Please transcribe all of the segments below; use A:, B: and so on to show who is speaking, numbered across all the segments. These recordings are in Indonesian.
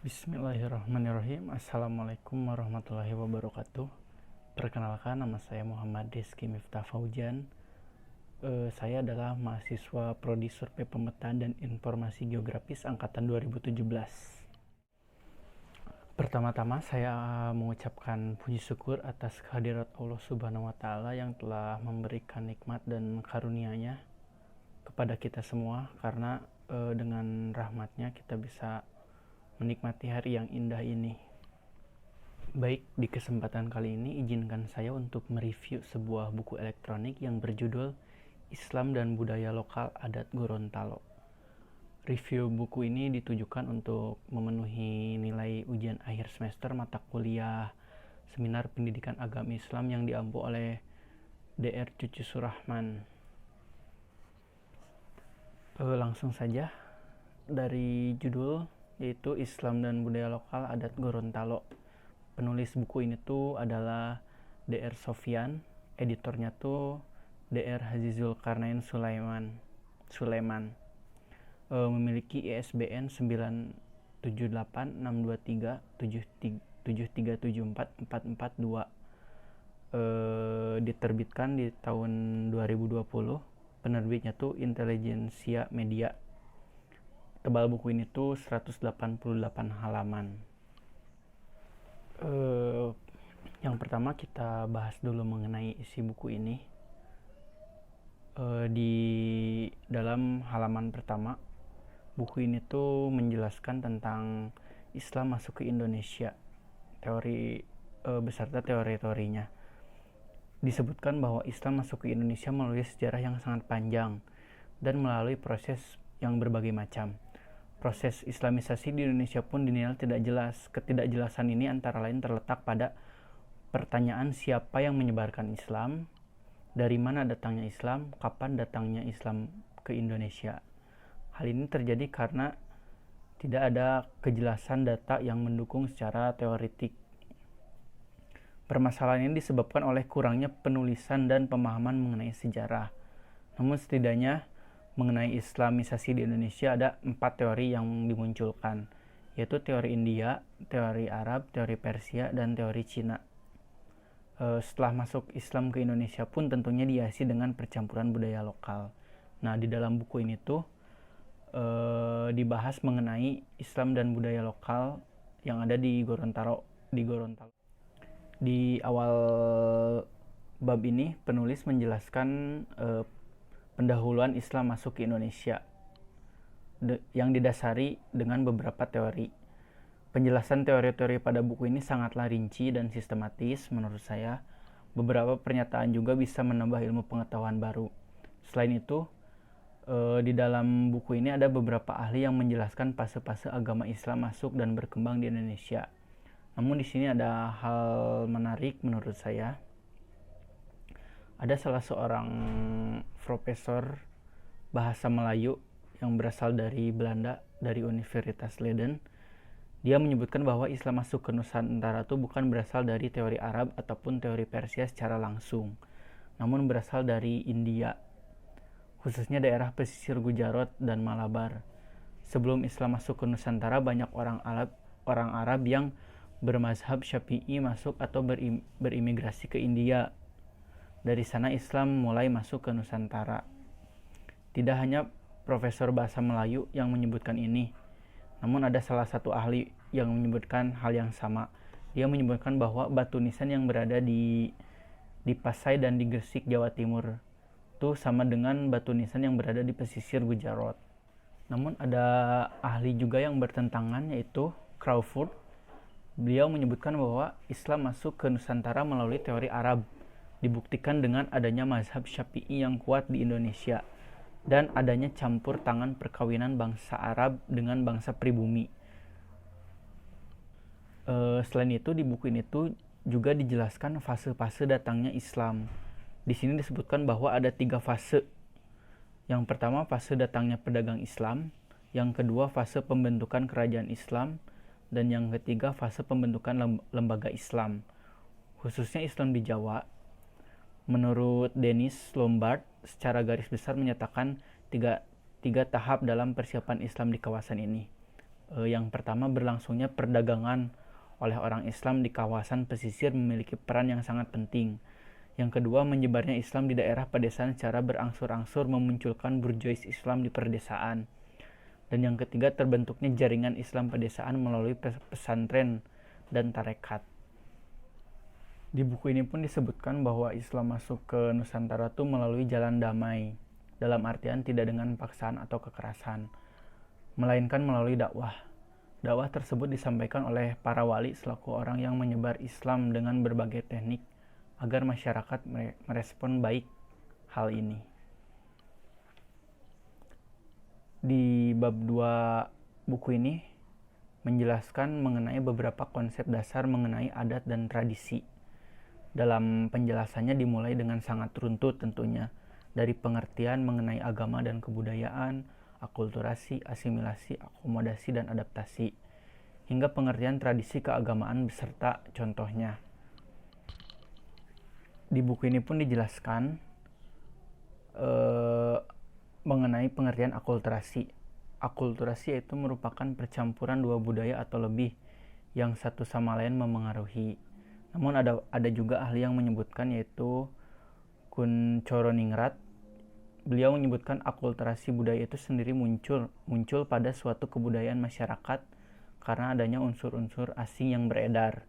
A: Bismillahirrahmanirrahim. Assalamualaikum warahmatullahi wabarakatuh. Perkenalkan, nama saya Muhammad Rizky Miftah Faujan. Saya adalah mahasiswa Prodi Survei Pemetaan dan Informasi Geografis Angkatan 2017. Pertama-tama saya mengucapkan puji syukur atas kehadirat Allah Subhanahu wa Ta'ala yang telah memberikan nikmat dan karunia-Nya kepada kita semua, karena dengan rahmatnya kita bisa menikmati hari yang indah ini. Baik, di kesempatan kali ini izinkan saya untuk mereview sebuah buku elektronik yang berjudul Islam dan Budaya Lokal Adat Gorontalo. Review buku ini ditujukan untuk memenuhi nilai ujian akhir semester mata kuliah Seminar Pendidikan Agama Islam yang diampu oleh Dr. Cucu Surahman. Langsung saja dari judul, yaitu Islam dan Budaya Lokal Adat Gorontalo. Penulis buku ini tuh adalah Dr. Sofyan, editornya tuh Dr. Haji Zulkarnain Sulaiman. Memiliki ISBN 978623737744442. Diterbitkan di tahun 2020. Penerbitnya tuh Intelligentsia Media. Tebal buku ini tuh 188 halaman. Yang pertama kita bahas dulu mengenai isi buku ini. Di dalam halaman pertama, buku ini tuh menjelaskan tentang Islam masuk ke Indonesia, teori beserta teori-teorinya. Disebutkan bahwa Islam masuk ke Indonesia melalui sejarah yang sangat panjang dan melalui proses yang berbagai macam. Proses Islamisasi di Indonesia pun dinilai tidak jelas. Ketidakjelasan ini antara lain terletak pada pertanyaan siapa yang menyebarkan Islam, dari mana datangnya Islam, kapan datangnya Islam ke Indonesia. Hal ini terjadi karena tidak ada kejelasan data yang mendukung secara teoretik. Permasalahan ini disebabkan oleh kurangnya penulisan dan pemahaman mengenai sejarah. Namun setidaknya mengenai Islamisasi di Indonesia ada 4 teori yang dimunculkan, yaitu teori India, teori Arab, teori Persia, dan teori Cina. Setelah masuk Islam ke Indonesia pun tentunya dihiasi dengan percampuran budaya lokal. Nah, di dalam buku ini tuh dibahas mengenai Islam dan budaya lokal yang ada di Gorontalo. Di awal bab ini penulis menjelaskan pendahuluan Islam masuk ke Indonesia yang didasari dengan beberapa teori. Penjelasan teori-teori pada buku ini sangatlah rinci dan sistematis menurut saya. Beberapa pernyataan juga bisa menambah ilmu pengetahuan baru. Selain itu, di dalam buku ini ada beberapa ahli yang menjelaskan fase-fase agama Islam masuk dan berkembang di Indonesia. Namun di sini ada hal menarik menurut saya. Ada salah seorang profesor bahasa Melayu yang berasal dari Belanda, dari Universitas Leiden. Dia menyebutkan bahwa Islam masuk ke Nusantara itu bukan berasal dari teori Arab ataupun teori Persia secara langsung, namun berasal dari India, khususnya daerah pesisir Gujarat dan Malabar. Sebelum Islam masuk ke Nusantara, banyak orang Arab yang bermazhab Syafi'i masuk atau berimigrasi ke India. Dari sana Islam mulai masuk ke Nusantara. Tidak hanya profesor bahasa Melayu yang menyebutkan ini, namun ada salah satu ahli yang menyebutkan hal yang sama. Dia menyebutkan bahwa batu nisan yang berada di Pasai dan di Gresik, Jawa Timur itu sama dengan batu nisan yang berada di pesisir Gujarat. Namun ada ahli juga yang bertentangan, yaitu Crawford. Beliau menyebutkan bahwa Islam masuk ke Nusantara melalui teori Arab, dibuktikan dengan adanya mazhab Syafi'i yang kuat di Indonesia dan adanya campur tangan perkawinan bangsa Arab dengan bangsa pribumi. Selain itu, di buku ini tuh juga dijelaskan fase-fase datangnya Islam. Di sini disebutkan bahwa ada 3 fase. Yang pertama, fase datangnya pedagang Islam. Yang kedua, fase pembentukan kerajaan Islam. Dan yang ketiga, fase pembentukan lembaga Islam, khususnya Islam di Jawa. Menurut Dennis Lombard, secara garis besar menyatakan tiga tahap dalam persiapan Islam di kawasan ini. Yang pertama, berlangsungnya perdagangan oleh orang Islam di kawasan pesisir memiliki peran yang sangat penting. Yang kedua, menyebarnya Islam di daerah pedesaan secara berangsur-angsur memunculkan burjois Islam di perdesaan. Dan yang ketiga, terbentuknya jaringan Islam pedesaan melalui pesantren dan tarekat. Di buku ini pun disebutkan bahwa Islam masuk ke Nusantara itu melalui jalan damai, dalam artian tidak dengan paksaan atau kekerasan, melainkan melalui dakwah. Dakwah tersebut disampaikan oleh para wali selaku orang yang menyebar Islam dengan berbagai teknik agar masyarakat merespon baik hal ini. Di bab 2 buku ini menjelaskan mengenai beberapa konsep dasar mengenai adat dan tradisi. Dalam penjelasannya dimulai dengan sangat runtut tentunya, dari pengertian mengenai agama dan kebudayaan, akulturasi, asimilasi, akomodasi, dan adaptasi, hingga pengertian tradisi keagamaan beserta contohnya. Di buku ini pun dijelaskan mengenai pengertian akulturasi. Akulturasi yaitu merupakan percampuran dua budaya atau lebih yang satu sama lain memengaruhi. Namun ada juga ahli yang menyebutkan, yaitu Kun Coroningrat. Beliau menyebutkan akulturasi budaya itu sendiri muncul pada suatu kebudayaan masyarakat karena adanya unsur-unsur asing yang beredar,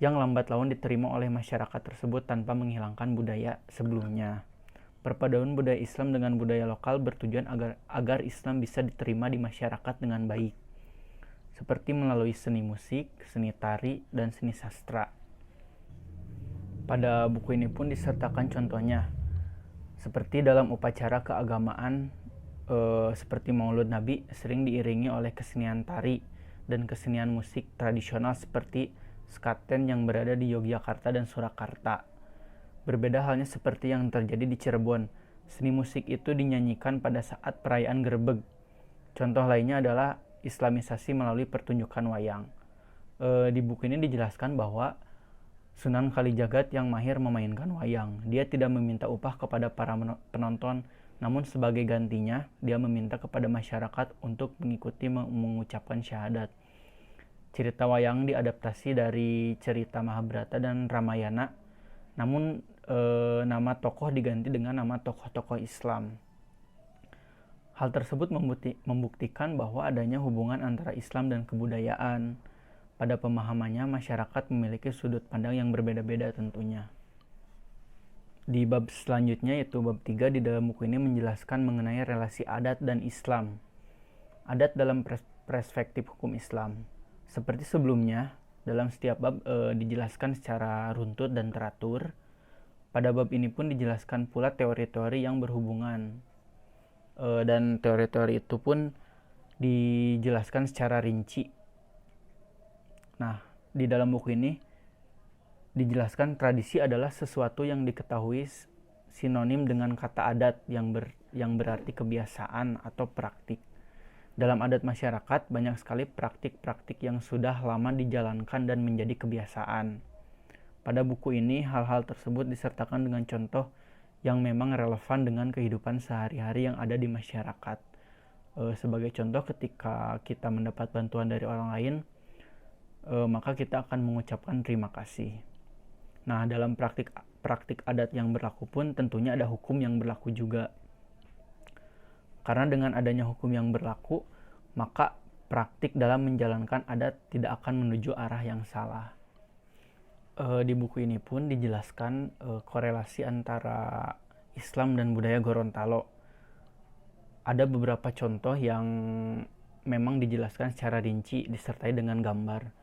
A: yang lambat laun diterima oleh masyarakat tersebut tanpa menghilangkan budaya sebelumnya. Perpaduan budaya Islam dengan budaya lokal bertujuan agar Islam bisa diterima di masyarakat dengan baik, seperti melalui seni musik, seni tari, dan seni sastra. Pada buku ini pun disertakan contohnya, seperti dalam upacara keagamaan seperti Maulud Nabi sering diiringi oleh kesenian tari dan kesenian musik tradisional seperti skaten yang berada di Yogyakarta dan Surakarta. Berbeda halnya seperti yang terjadi di Cirebon, seni musik itu dinyanyikan pada saat perayaan Grebeg. Contoh lainnya adalah Islamisasi melalui pertunjukan wayang. Di buku ini dijelaskan bahwa Sunan Kalijagat yang mahir memainkan wayang. Dia tidak meminta upah kepada para penonton, namun sebagai gantinya dia meminta kepada masyarakat untuk mengikuti mengucapkan syahadat. Cerita wayang diadaptasi dari cerita Mahabharata dan Ramayana, namun nama tokoh diganti dengan nama tokoh-tokoh Islam. Hal tersebut membuktikan bahwa adanya hubungan antara Islam dan kebudayaan. Pada pemahamannya, masyarakat memiliki sudut pandang yang berbeda-beda tentunya. Di bab selanjutnya, yaitu bab 3, di dalam buku ini menjelaskan mengenai relasi adat dan Islam. Adat dalam perspektif hukum Islam. Seperti sebelumnya, dalam setiap bab dijelaskan secara runtut dan teratur. Pada bab ini pun dijelaskan pula teori-teori yang berhubungan. Dan teori-teori itu pun dijelaskan secara rinci. Nah, di dalam buku ini dijelaskan tradisi adalah sesuatu yang diketahui sinonim dengan kata adat yang berarti kebiasaan atau praktik. Dalam adat masyarakat, banyak sekali praktik-praktik yang sudah lama dijalankan dan menjadi kebiasaan. Pada buku ini, hal-hal tersebut disertakan dengan contoh yang memang relevan dengan kehidupan sehari-hari yang ada di masyarakat. Sebagai contoh, ketika kita mendapat bantuan dari orang lain, maka kita akan mengucapkan terima kasih. Nah, dalam praktik adat yang berlaku pun tentunya ada hukum yang berlaku juga. Karena dengan adanya hukum yang berlaku, maka praktik dalam menjalankan adat tidak akan menuju arah yang salah. Di buku ini pun dijelaskan korelasi antara Islam dan budaya Gorontalo. Ada beberapa contoh yang memang dijelaskan secara rinci disertai dengan gambar.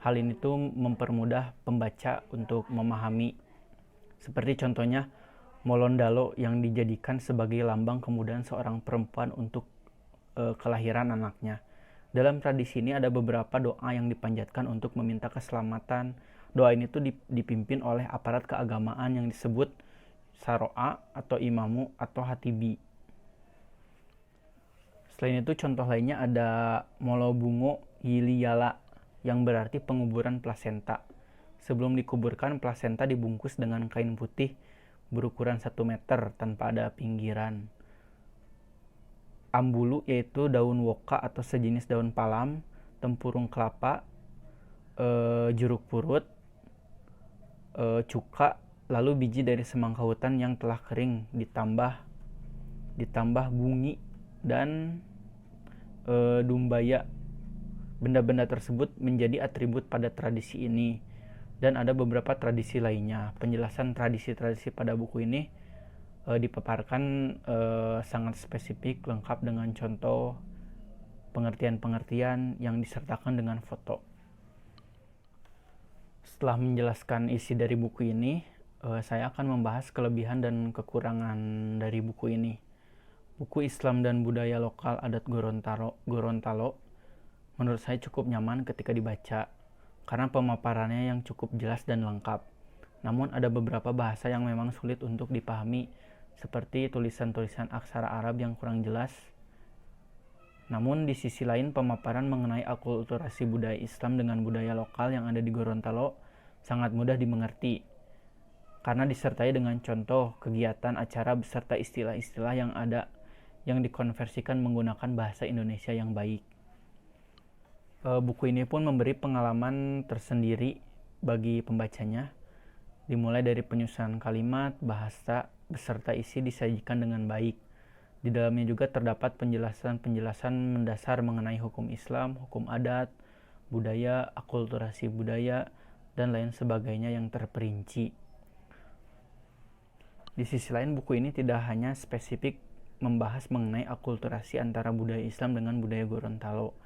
A: Hal ini tuh mempermudah pembaca untuk memahami. Seperti contohnya Molondalo yang dijadikan sebagai lambang kemudahan seorang perempuan untuk kelahiran anaknya. Dalam tradisi ini ada beberapa doa yang dipanjatkan untuk meminta keselamatan. Doa ini tuh dipimpin oleh aparat keagamaan yang disebut Saroa atau Imamu atau Hatibi. Selain itu, contoh lainnya ada Molobungo Yiliyala yang berarti penguburan plasenta. Sebelum dikuburkan, plasenta dibungkus dengan kain putih berukuran 1 meter tanpa ada pinggiran. ambulu yaitu daun woka atau sejenis daun palam, tempurung kelapa, jeruk purut, cuka, lalu biji dari semangka hutan yang telah kering ditambah bungi dan dumbaya. Benda-benda tersebut menjadi atribut pada tradisi ini, dan ada beberapa tradisi lainnya. Penjelasan tradisi-tradisi pada buku ini dipaparkan sangat spesifik, lengkap dengan contoh, pengertian-pengertian yang disertakan dengan foto. Setelah menjelaskan isi dari buku ini, saya akan membahas kelebihan dan kekurangan dari buku ini. Buku Islam dan Budaya Lokal Adat Gorontalo menurut saya cukup nyaman ketika dibaca karena pemaparannya yang cukup jelas dan lengkap. Namun ada beberapa bahasa yang memang sulit untuk dipahami, seperti tulisan-tulisan aksara Arab yang kurang jelas. Namun di sisi lain, pemaparan mengenai akulturasi budaya Islam dengan budaya lokal yang ada di Gorontalo sangat mudah dimengerti karena disertai dengan contoh, kegiatan, acara beserta istilah-istilah yang ada yang dikonversikan menggunakan bahasa Indonesia yang baik. Buku ini pun memberi pengalaman tersendiri bagi pembacanya, dimulai dari penyusunan kalimat, bahasa, beserta isi disajikan dengan baik. Di dalamnya juga terdapat penjelasan-penjelasan mendasar mengenai hukum Islam, hukum adat, budaya, akulturasi budaya, dan lain sebagainya yang terperinci. Di sisi lain, buku ini tidak hanya spesifik membahas mengenai akulturasi antara budaya Islam dengan budaya Gorontalo,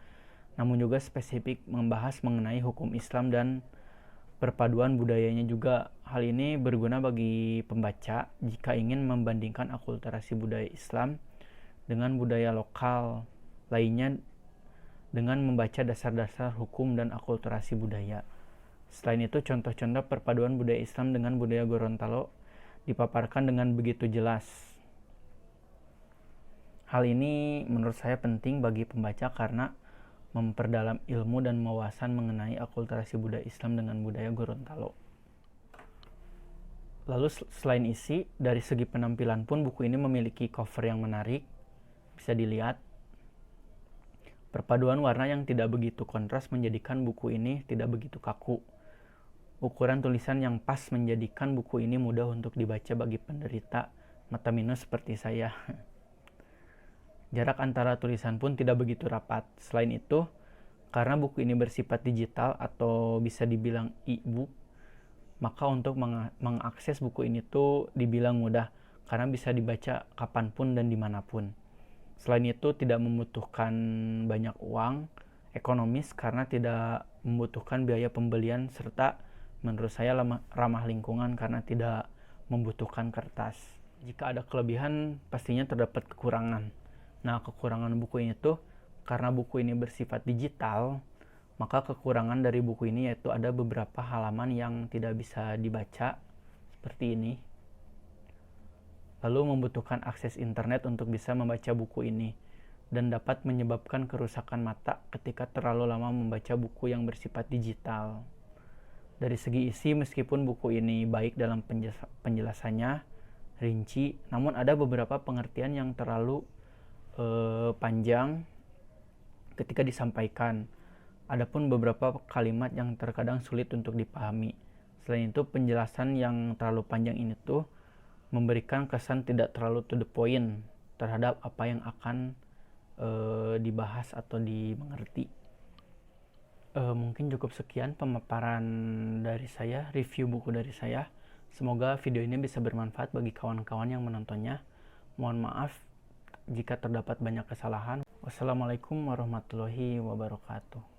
A: namun juga spesifik membahas mengenai hukum Islam dan perpaduan budayanya juga. Hal ini berguna bagi pembaca jika ingin membandingkan akulturasi budaya Islam dengan budaya lokal lainnya dengan membaca dasar-dasar hukum dan akulturasi budaya. Selain itu, contoh-contoh perpaduan budaya Islam dengan budaya Gorontalo dipaparkan dengan begitu jelas. Hal ini menurut saya penting bagi pembaca karena memperdalam ilmu dan wawasan mengenai akulturasi budaya Islam dengan budaya Gorontalo. Lalu selain isi, dari segi penampilan pun buku ini memiliki cover yang menarik. Bisa dilihat, perpaduan warna yang tidak begitu kontras menjadikan buku ini tidak begitu kaku. Ukuran tulisan yang pas menjadikan buku ini mudah untuk dibaca bagi penderita mata minus seperti saya. Jarak antara tulisan pun tidak begitu rapat. Selain itu, karena buku ini bersifat digital atau bisa dibilang e-book, maka untuk mengakses buku ini tuh dibilang mudah karena bisa dibaca kapanpun dan dimanapun. Selain itu, tidak membutuhkan banyak uang, ekonomis karena tidak membutuhkan biaya pembelian, serta menurut saya ramah lingkungan karena tidak membutuhkan kertas. Jika ada kelebihan, pastinya terdapat kekurangan. Nah, kekurangan buku ini tuh karena buku ini bersifat digital, maka kekurangan dari buku ini yaitu ada beberapa halaman yang tidak bisa dibaca seperti ini. Lalu membutuhkan akses internet untuk bisa membaca buku ini dan dapat menyebabkan kerusakan mata ketika terlalu lama membaca buku yang bersifat digital. Dari segi isi, meskipun buku ini baik dalam penjelasannya, rinci, namun ada beberapa pengertian yang terlalu panjang ketika disampaikan. Adapun beberapa kalimat yang terkadang sulit untuk dipahami. Selain itu, penjelasan yang terlalu panjang ini tuh memberikan kesan tidak terlalu to the point terhadap apa yang akan dibahas atau dimengerti. Mungkin cukup sekian pemaparan dari saya, review buku dari saya. Semoga video ini bisa bermanfaat bagi kawan-kawan yang menontonnya. Mohon maaf jika terdapat banyak kesalahan. Wassalamualaikum warahmatullahi wabarakatuh.